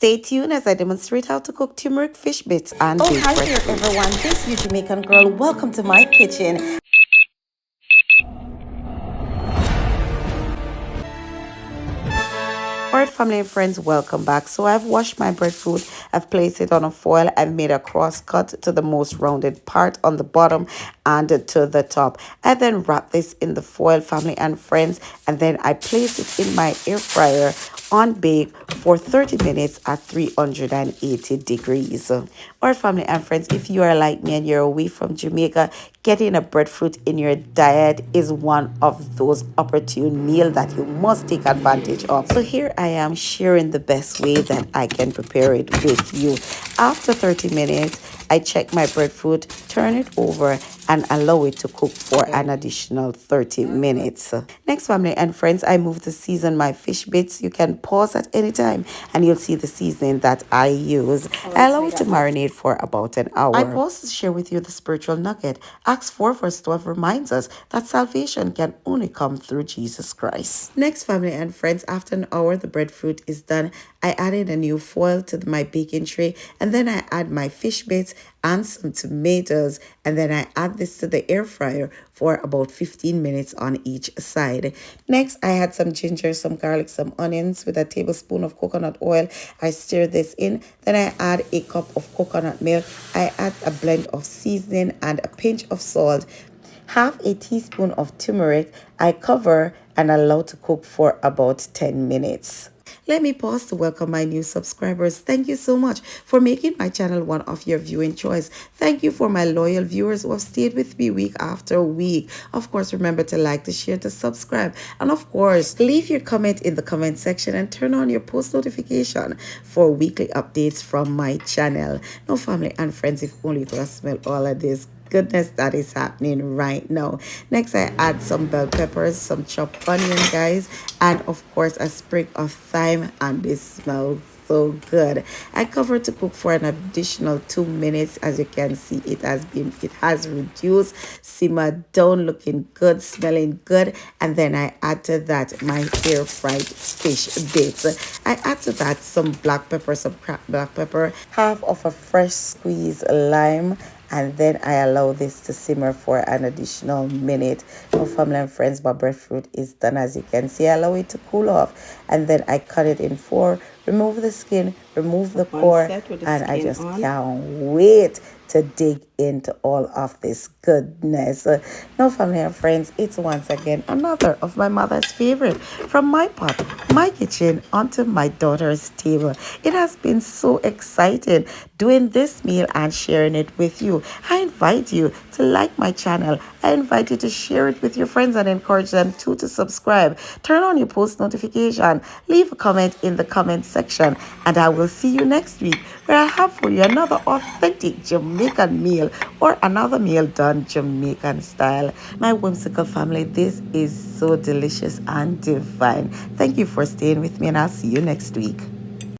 Stay tuned as I demonstrate how to cook turmeric fish bits and baked Hi there, breadfruit. everyone. This is your Jamaican girl. Welcome to my kitchen. Alright, family and friends, welcome back. So I've washed my breadfruit, I've placed it on a foil, I've made a cross cut to the most rounded part on the bottom and to the top. I then wrap this in the foil, family and friends, and then I place it in my air fryer on bake for 30 minutes at 380 degrees. Or family and friends, if you are like me and you're away from Jamaica, getting a breadfruit in your diet is one of those opportune meals that you must take advantage of. So here I am sharing the best way that I can prepare it with you. After 30 minutes, I check my breadfruit, turn it over, and allow it to cook for an additional 30 minutes. Next, family and friends, I move to season my fish bits. You can pause at any time and you'll see the seasoning that I use. I allow it to marinate for about an hour. I pause to share with you the spiritual nugget. Acts 4 verse 12 reminds us that salvation can only come through Jesus Christ. Next, family and friends, after an hour, the breadfruit is done. I added a new foil to my baking tray, and then I add my fish bits and some tomatoes, and then I add this to the air fryer for about 15 minutes on each side. Next, I add some ginger, some garlic, some onions with a tablespoon of coconut oil. I stir this in. Then I add a cup of coconut milk. I add a blend of seasoning and a pinch of salt, half a teaspoon of turmeric. I cover and allow to cook for about 10 minutes. Let me pause to welcome my new subscribers. Thank you so much for making my channel one of your viewing choice. Thank you for my loyal viewers who have stayed with me week after week. Of course, remember to like, to share, to subscribe. And of course, leave your comment in the comment section and turn on your post notification for weekly updates from my channel. Now, family and friends, if only you could smell all of this goodness that is happening right now. Next, I add some bell peppers, some chopped onion, guys, and of course a sprig of thyme, and this smells so good. I cover to cook for an additional 2 minutes. As you can see, it has reduced, simmered down, looking good, smelling good. And then I add to that my air fried fish bits. I add to that some black pepper, some cracked black pepper, half of a fresh squeezed lime, and then I allow this to simmer for an additional minute. Now, family and friends, my breadfruit is done. As you can see, I allow it to cool off, and then I cut it in four, remove the skin, remove the core, and I just can't wait to dig into all of this goodness. Now, family and friends, it's once again another of my mother's favorite, from my pot, my kitchen, onto my daughter's table. It has been so exciting doing this meal and sharing it with you. I invite you to like my channel. I invite you to share it with your friends and encourage them too to subscribe. Turn on your post notification. Leave a comment in the comment section, and I will see you next week, where I have for you another authentic Jamaican meal, or another meal done Jamaican style. My whimsical family, this is so delicious and divine. Thank you for staying with me, and I'll see you next week.